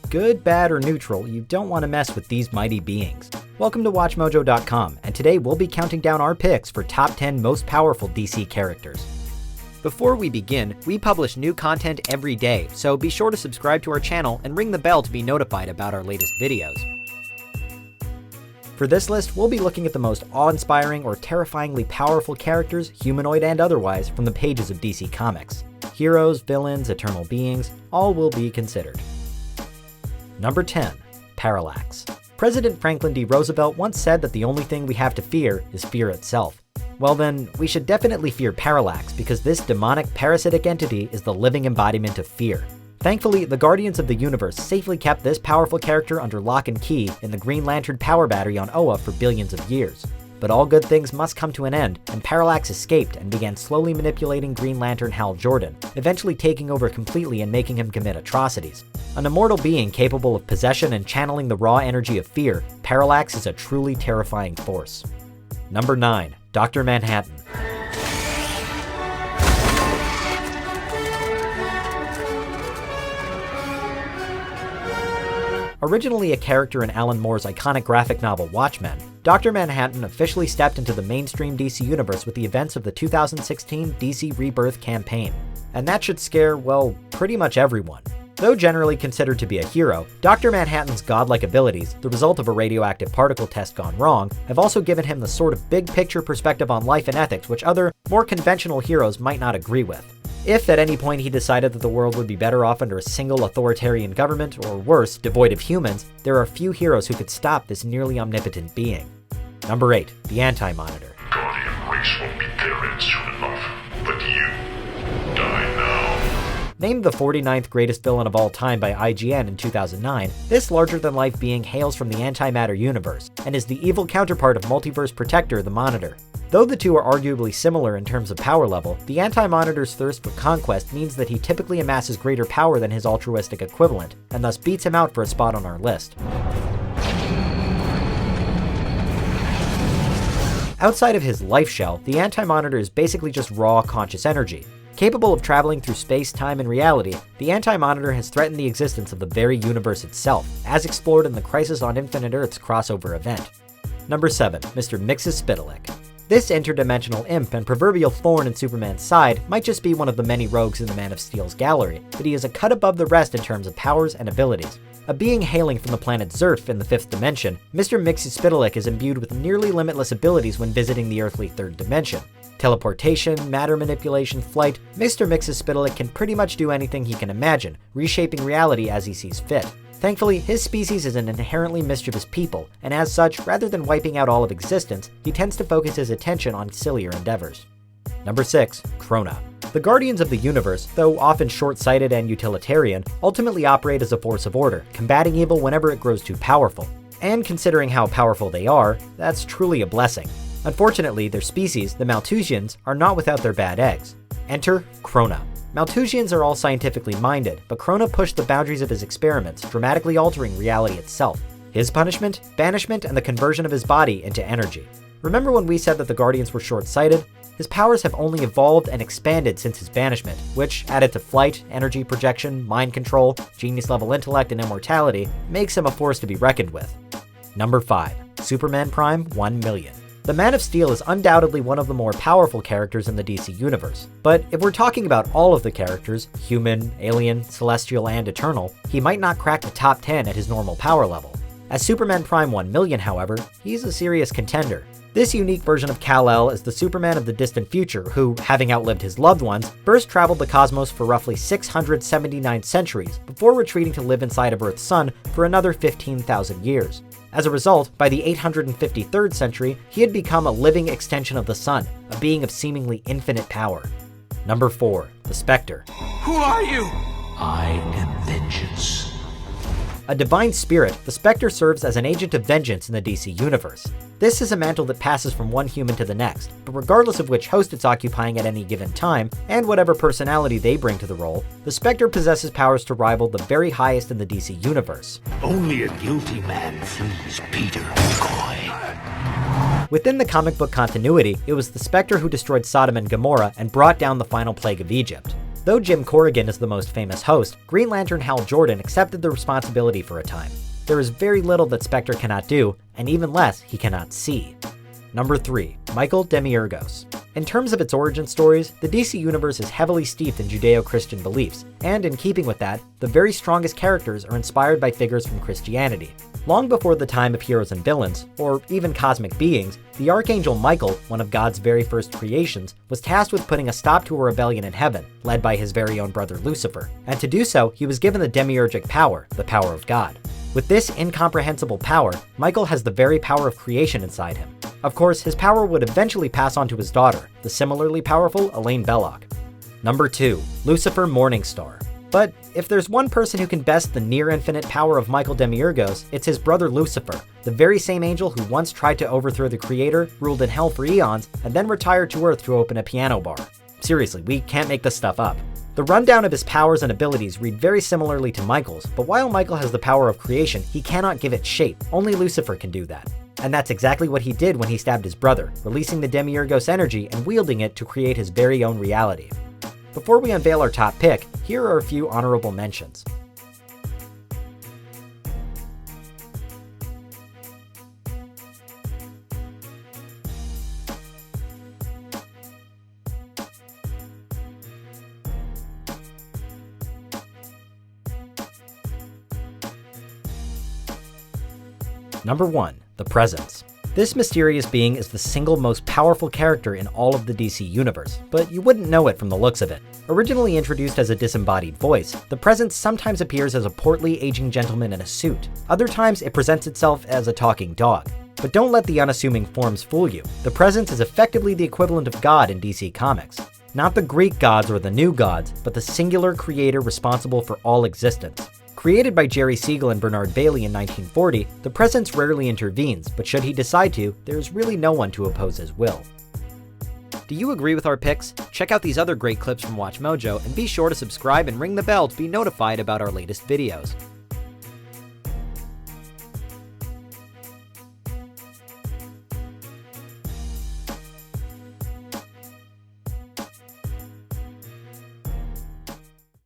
Good, bad, or neutral, you don't want to mess with these mighty beings. Welcome to WatchMojo.com, and today we'll be counting down our picks for top 10 most powerful DC characters. Before we begin, we publish new content every day, so be sure to subscribe to our channel and ring the bell to be notified about our latest videos. For this list, we'll be looking at the most awe-inspiring or terrifyingly powerful characters, humanoid and otherwise, from the pages of DC Comics. Heroes, villains, eternal beings, all will be considered. Number 10. Parallax. President Franklin D. Roosevelt once said that the only thing we have to fear is fear itself. Well then, we should definitely fear Parallax because this demonic parasitic entity is the living embodiment of fear. Thankfully, the Guardians of the Universe safely kept this powerful character under lock and key in the Green Lantern power battery on Oa for billions of years. But all good things must come to an end, and Parallax escaped and began slowly manipulating Green Lantern Hal Jordan, eventually taking over completely and making him commit atrocities. An immortal being capable of possession and channeling the raw energy of fear, Parallax is a truly terrifying force. Number 9. Dr. Manhattan. Originally a character in Alan Moore's iconic graphic novel Watchmen, Dr. Manhattan officially stepped into the mainstream DC universe with the events of the 2016 DC Rebirth campaign. And that should scare, well, pretty much everyone. Though generally considered to be a hero, Dr. Manhattan's godlike abilities, the result of a radioactive particle test gone wrong, have also given him the sort of big-picture perspective on life and ethics which other, more conventional heroes might not agree with. If at any point he decided that the world would be better off under a single authoritarian government, or worse, devoid of humans, there are few heroes who could stop this nearly omnipotent being. Number 8. The Anti-Monitor. Guardian race won't be there soon enough, but you die now. Named the 49th greatest villain of all time by IGN in 2009, this larger-than-life being hails from the antimatter universe, and is the evil counterpart of Multiverse Protector, the Monitor. Though the two are arguably similar in terms of power level, the Anti-Monitor's thirst for conquest means that he typically amasses greater power than his altruistic equivalent, and thus beats him out for a spot on our list. Outside of his life shell, the Anti-Monitor is basically just raw conscious energy. Capable of traveling through space, time, and reality, the Anti-Monitor has threatened the existence of the very universe itself, as explored in the Crisis on Infinite Earths crossover event. Number 7. Mr. Mxyzptlk. This interdimensional imp and proverbial thorn in Superman's side might just be one of the many rogues in the Man of Steel's gallery, but he is a cut above the rest in terms of powers and abilities. A being hailing from the planet Zerf in the 5th dimension, Mr. Mxyzptlk is imbued with nearly limitless abilities when visiting the earthly 3rd dimension. Teleportation, matter manipulation, flight, Mr. Mxyzptlk can pretty much do anything he can imagine, reshaping reality as he sees fit. Thankfully, his species is an inherently mischievous people, and as such, rather than wiping out all of existence, he tends to focus his attention on sillier endeavors. Number 6. Krona. The Guardians of the Universe, though often short-sighted and utilitarian, ultimately operate as a force of order, combating evil whenever it grows too powerful. And considering how powerful they are, that's truly a blessing. Unfortunately, their species, the Malthusians, are not without their bad eggs. Enter Krona. Malthusians are all scientifically minded, but Krona pushed the boundaries of his experiments, dramatically altering reality itself. His punishment? Banishment and the conversion of his body into energy. Remember when we said that the Guardians were short-sighted? His powers have only evolved and expanded since his banishment, which, added to flight, energy projection, mind control, genius-level intellect, and immortality, makes him a force to be reckoned with. Number 5. Superman Prime 1 million. The Man of Steel is undoubtedly one of the more powerful characters in the DC universe, but if we're talking about all of the characters, human, alien, celestial, and eternal, he might not crack the top 10 at his normal power level. As Superman Prime 1 million, however, he's a serious contender. This unique version of Kal-El is the Superman of the distant future who, having outlived his loved ones, first traveled the cosmos for roughly 679 centuries before retreating to live inside of Earth's sun for another 15,000 years. As a result, by the 853rd century, he had become a living extension of the sun, a being of seemingly infinite power. Number 4. The Spectre. Who are you? I am vengeance. A divine spirit, the Spectre serves as an agent of vengeance in the DC universe. This is a mantle that passes from one human to the next, but regardless of which host it's occupying at any given time, and whatever personality they bring to the role, the Spectre possesses powers to rival the very highest in the DC universe. Only a guilty man flees Peter McCoy. Within the comic book continuity, it was the Spectre who destroyed Sodom and Gomorrah and brought down the final plague of Egypt. Though Jim Corrigan is the most famous host, Green Lantern Hal Jordan accepted the responsibility for a time. There is very little that Spectre cannot do, and even less he cannot see. Number 3. Michael Demiurgos. In terms of its origin stories, the DC universe is heavily steeped in Judeo-Christian beliefs, and in keeping with that, the very strongest characters are inspired by figures from Christianity. Long before the time of heroes and villains, or even cosmic beings, the Archangel Michael, one of God's very first creations, was tasked with putting a stop to a rebellion in heaven, led by his very own brother Lucifer, and to do so, he was given the demiurgic power, the power of God. With this incomprehensible power, Michael has the very power of creation inside him. Of course, his power would eventually pass on to his daughter, the similarly powerful Elaine Belloc. Number 2. Lucifer Morningstar. But if there's one person who can best the near-infinite power of Michael Demiurgos, it's his brother Lucifer, the very same angel who once tried to overthrow the Creator, ruled in hell for eons, and then retired to Earth to open a piano bar. Seriously, we can't make this stuff up. The rundown of his powers and abilities read very similarly to Michael's, but while Michael has the power of creation, he cannot give it shape. Only Lucifer can do that. And that's exactly what he did when he stabbed his brother, releasing the Demiurgos energy and wielding it to create his very own reality. Before we unveil our top pick, here are a few honorable mentions. Number 1. The Presence. This mysterious being is the single most powerful character in all of the DC universe, but you wouldn't know it from the looks of it. Originally introduced as a disembodied voice, the Presence sometimes appears as a portly aging gentleman in a suit. Other times it presents itself as a talking dog. But don't let the unassuming forms fool you. The Presence is effectively the equivalent of God in DC Comics. Not the Greek gods or the new gods, but the singular creator responsible for all existence. Created by Jerry Siegel and Bernard Bailey in 1940, the Presence rarely intervenes, but should he decide to, there's really no one to oppose his will. Do you agree with our picks? Check out these other great clips from WatchMojo and be sure to subscribe and ring the bell to be notified about our latest videos.